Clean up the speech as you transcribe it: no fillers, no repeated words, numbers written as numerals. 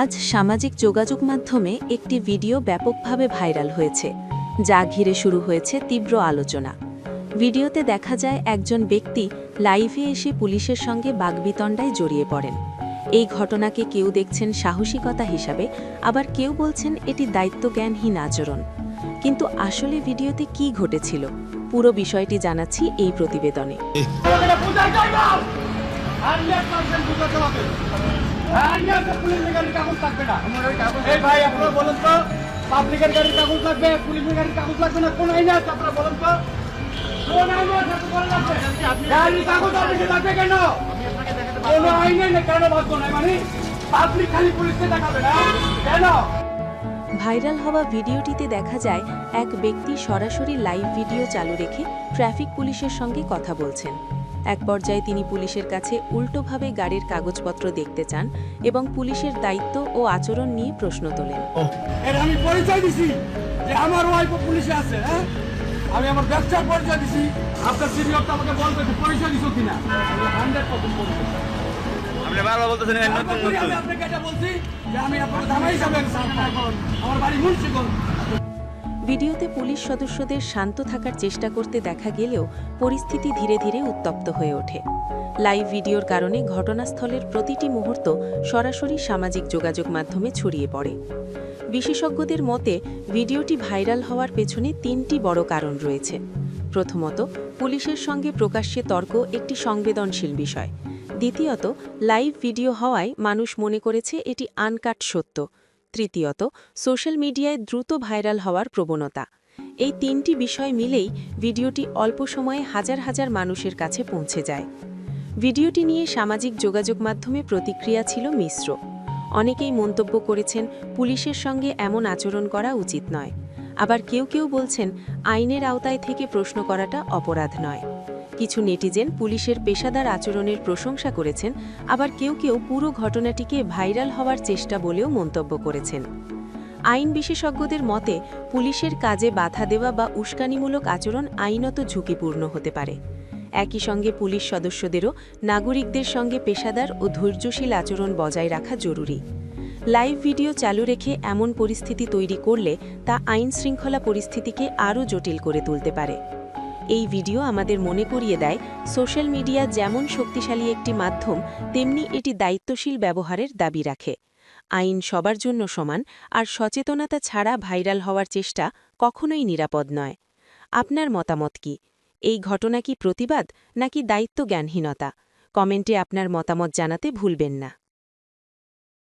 আজ সামাজিক যোগাযোগ মাধ্যমে একটি ভিডিও ব্যাপকভাবে ভাইরাল হয়েছে, যা ঘিরে শুরু হয়েছে তীব্র আলোচনা। ভিডিওতে দেখা যায় একজন ব্যক্তি লাইভে এসে পুলিশের সঙ্গে বাগবিতণ্ডায় জড়িয়ে পড়েন। এই ঘটনাকে কেউ দেখছেন সাহসিকতা হিসাবে, আবার কেউ বলছেন এটি দায়িত্বজ্ঞানহীন আচরণ। কিন্তু আসলে ভিডিওতে কি ঘটেছিল, পুরো বিষয়টি জানাচ্ছি এই প্রতিবেদনে। পাবলিকের গাড়ির কাগজ লাগবে, পুলিশের গাড়ির কাগজ লাগবে না, কোন আইন আছে আপনারা বলেন তো? কোন আইন আছে গাড়ির কাগজ লাগবে কেন? কোন আইনে না কেন ভাগ্য নাই, মানে পাবলিক খালি পুলিশকে দেখাবে না কেন? ভাইরাল হওয়া ভিডিওটিতে দেখা যায় এক ব্যক্তি সরাসরি লাইভ ভিডিও চালু রেখে ট্রাফিক পুলিশের সঙ্গে কথা বলছেন। এক পর্যায়ে তিনি পুলিশের কাছে উল্টোভাবে গাড়ির কাগজপত্র দেখতে চান এবং পুলিশের দায়িত্ব ও আচরণ নিয়ে প্রশ্ন তোলেন। আমি পরিচয় দিছি যে আমার ওয়াইফ পুলিশে আছে, হ্যাঁ, আমি আমার ব্যবসার পরিচয় দিছি। আপনার সিনিয়রটা আমাকে বলবে যে পরিচয় দিছো কিনা। 100% বলছি। আপনি বারবার বলতেছেন নতুন নতুন। আমি আপনাকে এটা বলছি যে আমি আপনাকে জামাই হিসাবে আমার বাড়ি মুন্সিগঞ্জ। ভিডিওতে পুলিশ সদস্যদের শান্ত থাকার চেষ্টা করতে দেখা গেলেও পরিস্থিতি ধীরে ধীরে উত্তপ্ত হয়ে ওঠে। লাইভ ভিডিওর কারণে ঘটনাস্থলের প্রতিটি মুহূর্ত সরাসরি সামাজিক যোগাযোগ মাধ্যমে ছড়িয়ে পড়ে। বিশেষজ্ঞদের মতে ভিডিওটি ভাইরাল হওয়ার পেছনে তিনটি বড় কারণ রয়েছে। প্রথমত, পুলিশের সঙ্গে প্রকাশ্যে তর্ক একটি সংবেদনশীল বিষয়। দ্বিতীয়ত, লাইভ ভিডিও হওয়ায় মানুষ মনে করেছে এটি আনকাট সত্য। তৃতীয়ত, সোশ্যাল মিডিয়ায় দ্রুত ভাইরাল হওয়ার প্রবণতা। এই তিনটি বিষয় মিলেই ভিডিওটি অল্প সময়ে হাজার হাজার মানুষের কাছে পৌঁছে যায়। ভিডিওটি নিয়ে সামাজিক যোগাযোগ মাধ্যমে প্রতিক্রিয়া ছিল মিশ্র। অনেকেই মন্তব্য করেছেন পুলিশের সঙ্গে এমন আচরণ করা উচিত নয়। আবার কেউ কেউ বলছেন আইনের আওতায় থেকে প্রশ্ন করাটা অপরাধ নয়। কিছু নেটিজেন পুলিশের পেশাদার আচরণের প্রশংসা করেছেন, আবার কেউ কেউ পুরো ঘটনাটিকে ভাইরাল হওয়ার চেষ্টা বলেও মন্তব্য করেছেন। আইন বিশেষজ্ঞদের মতে পুলিশের কাজে বাধা দেওয়া বা উস্কানিমূলক আচরণ আইনত ঝুঁকিপূর্ণ হতে পারে। একই সঙ্গে পুলিশ সদস্যদেরও নাগরিকদের সঙ্গে পেশাদার ও ধৈর্যশীল আচরণ বজায় রাখা জরুরি। লাইভ ভিডিও চালু রেখে এমন পরিস্থিতি তৈরি করলে তা আইন শৃঙ্খলা পরিস্থিতিকে আরও জটিল করে তুলতে পারে। এই ভিডিও আমাদের মনে করিয়ে দেয় সোশ্যাল মিডিয়া যেমন শক্তিশালী একটি মাধ্যম, তেমনি এটি দায়িত্বশীল ব্যবহারের দাবি রাখে। আইন সবার জন্য সমান, আর সচেতনতা ছাড়া ভাইরাল হওয়ার চেষ্টা কখনোই নিরাপদ নয়। আপনার মতামত কি? এই ঘটনা কি প্রতিবাদ নাকি দায়িত্বজ্ঞানহীনতা? কমেন্টে আপনার মতামত জানাতে ভুলবেন না।